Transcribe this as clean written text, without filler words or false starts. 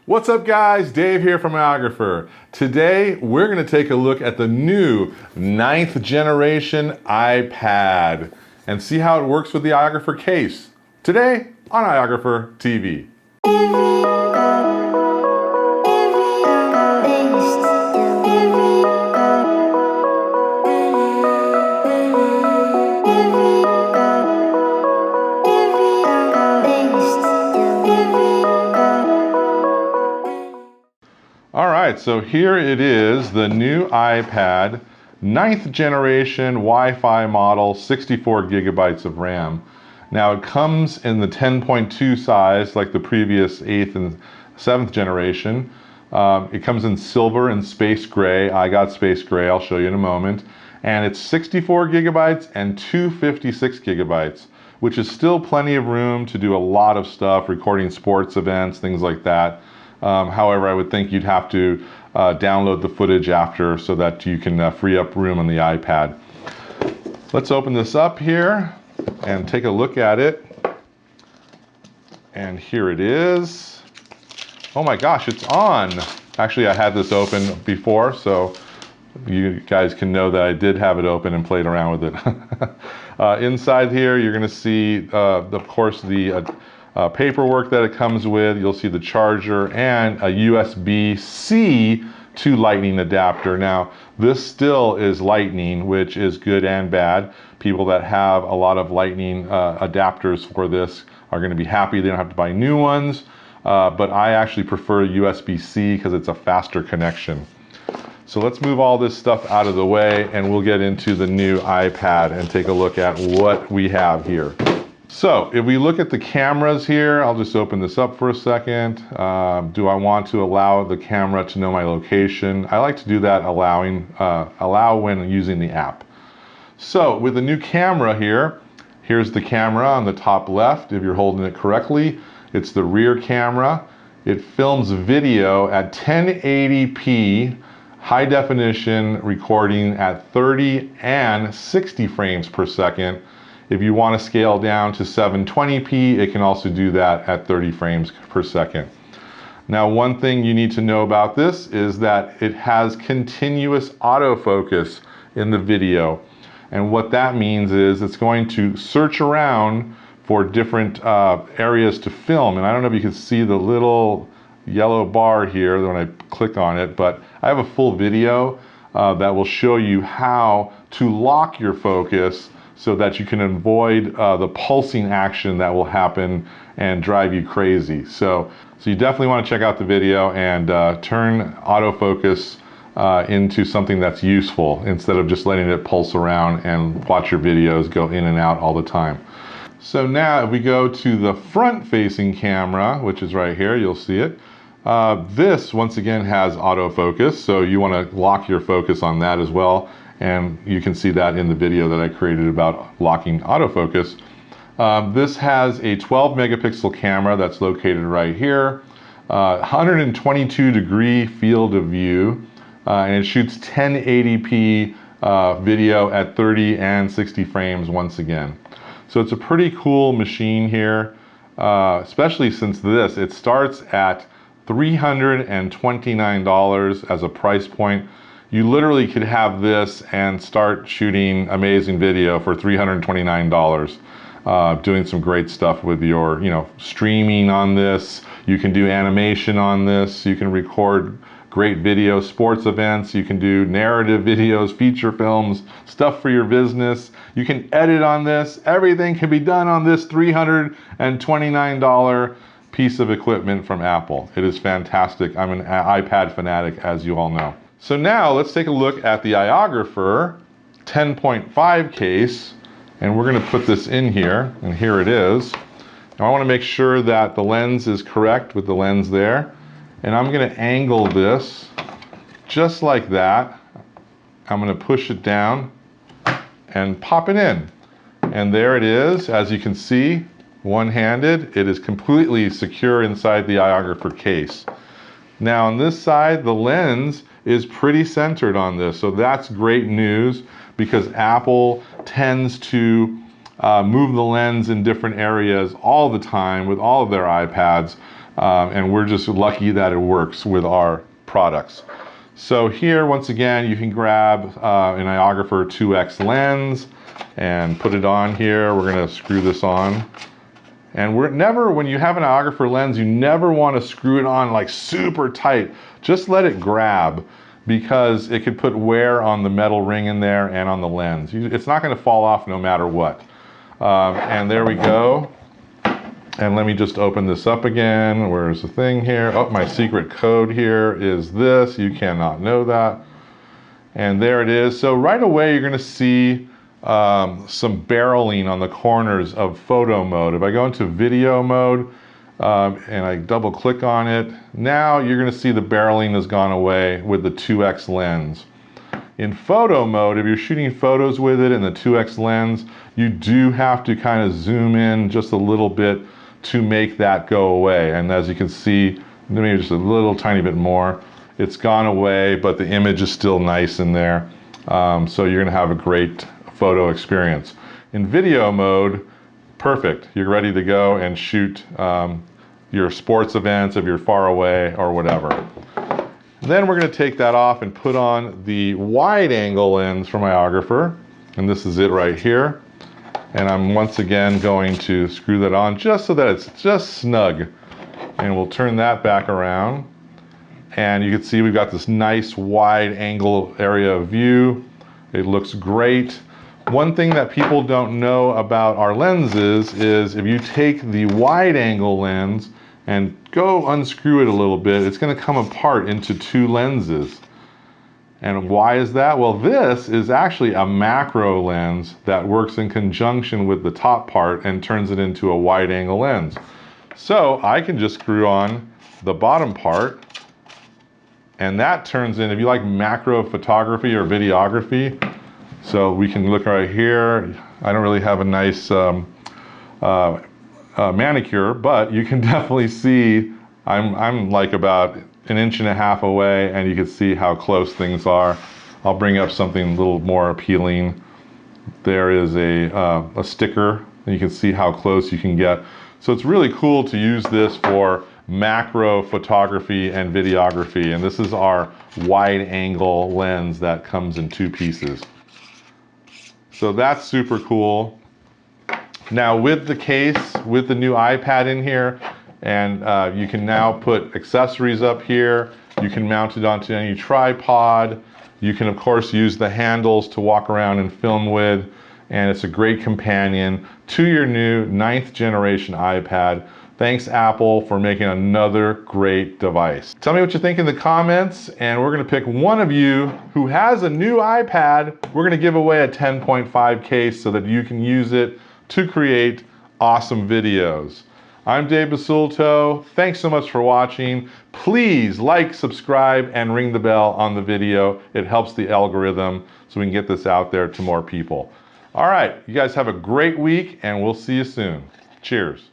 What's up guys, Dave here from iOgrapher. Today we're going to take a look at the new 9th generation iPad and see how it works with the iOgrapher case. Today on iOgrapher TV. Alright, so here it is, the new iPad, 9th generation Wi-Fi model, 64 gigabytes of RAM. Now it comes in the 10.2 size like the previous 8th and 7th generation. It comes in silver and space gray. I got space gray, I'll show you in a moment. And it's 64 gigabytes and 256 gigabytes, which is still plenty of room to do a lot of stuff, recording sports events, things like that. However, I would think you'd have to download the footage after so that you can free up room on the iPad. Let's open this up here and take a look at it. And here it is. Oh my gosh, it's on. Actually, I had this open before, so you guys can know that I did have it open and played around with it. Inside here, you're going to see, of course, the paperwork that it comes with. You'll see the charger and a USB-C to Lightning adapter. Now, this still is Lightning, which is good and bad. People that have a lot of Lightning adapters for this are going to be happy. They don't have to buy new ones, but I actually prefer USB-C because it's a faster connection. So let's move all this stuff out of the way and we'll get into the new iPad and take a look at what we have here. So if we look at the cameras here, I'll just open this up for a second. Do I want to allow the camera to know my location? I like to do that allow when using the app. So with the new camera here, here's the camera on the top left. If you're holding it correctly, it's the rear camera. It films video at 1080p high definition recording at 30 and 60 frames per second. If you want to scale down to 720p, it can also do that at 30 frames per second. Now, one thing you need to know about this is that it has continuous autofocus in the video. And what that means is it's going to search around for different areas to film. And I don't know if you can see the little yellow bar here when I click on it, but I have a full video that will show you how to lock your focus so that you can avoid the pulsing action that will happen and drive you crazy. So you definitely want to check out the video and turn autofocus into something that's useful instead of just letting it pulse around and watch your videos go in and out all the time. So now if we go to the front-facing camera, which is right here, you'll see it. This, once again, has autofocus, so you want to lock your focus on that as well. And you can see that in the video that I created about locking autofocus. This has a 12 megapixel camera that's located right here, 122 degree field of view, and it shoots 1080p video at 30 and 60 frames once again. So it's a pretty cool machine here, especially since it starts at $329 as a price point. You literally could have this and start shooting amazing video for $329, doing some great stuff with your, streaming on this. You can do animation on this. You can record great video, sports events. You can do narrative videos, feature films, stuff for your business. You can edit on this. Everything can be done on this $329 piece of equipment from Apple. It is fantastic. I'm an iPad fanatic, as you all know. So now let's take a look at the iOgrapher 10.5 case, and we're going to put this in here, and here it is. Now I want to make sure that the lens is correct with the lens there, and I'm going to angle this just like that. I'm going to push it down and pop it in, and there it is. As you can see, one-handed, it is completely secure inside the iOgrapher case. Now on this side, the lens is pretty centered on this, so that's great news because Apple tends to move the lens in different areas all the time with all of their iPads. And we're just lucky that it works with our products. So here, once again, you can grab an iOgrapher 2X lens and put it on here. We're gonna screw this on. And when you have an iOgrapher lens, you never want to screw it on like super tight. Just let it grab, because it could put wear on the metal ring in there and on the lens. It's not going to fall off no matter what. And there we go. And let me just open this up again. Where's the thing here? Oh, my secret code here is this. You cannot know that. And there it is. So right away, you're going to see some barreling on the corners of photo mode. If I go into video mode and I double click on it, now you're going to see the barreling has gone away with the 2X lens. In photo mode, if you're shooting photos with it in the 2X lens, you do have to kind of zoom in just a little bit to make that go away. And as you can see, maybe just a little tiny bit more, it's gone away, but the image is still nice in there. So you're going to have a great photo experience. In video mode, perfect. You're ready to go and shoot your sports events if you're far away or whatever. Then we're going to take that off and put on the wide angle lens from iOgrapher. And this is it right here. And I'm once again going to screw that on just so that it's just snug. And we'll turn that back around. And you can see we've got this nice wide angle area of view. It looks great. One thing that people don't know about our lenses is if you take the wide angle lens and go unscrew it a little bit, it's going to come apart into two lenses. And why is that? Well, this is actually a macro lens that works in conjunction with the top part and turns it into a wide angle lens. So I can just screw on the bottom part, and that turns in, if you like macro photography or videography, so we can look right here. I don't really have a nice manicure, but you can definitely see I'm like about 1.5 inches away, and you can see how close things are. I'll bring up something a little more appealing. There is a sticker, and you can see how close you can get. So it's really cool to use this for macro photography and videography, and this is our wide angle lens that comes in 2 pieces. So that's super cool. Now with the case, with the new iPad in here, and you can now put accessories up here. You can mount it onto any tripod. You can of course use the handles to walk around and film with, and it's a great companion to your new 9th generation iPad. Thanks Apple for making another great device. Tell me what you think in the comments, and we're gonna pick one of you who has a new iPad. We're gonna give away a 10.5 case so that you can use it to create awesome videos. I'm Dave Basulto. Thanks so much for watching. Please like, subscribe, and ring the bell on the video. It helps the algorithm so we can get this out there to more people. All right, you guys have a great week, and we'll see you soon. Cheers.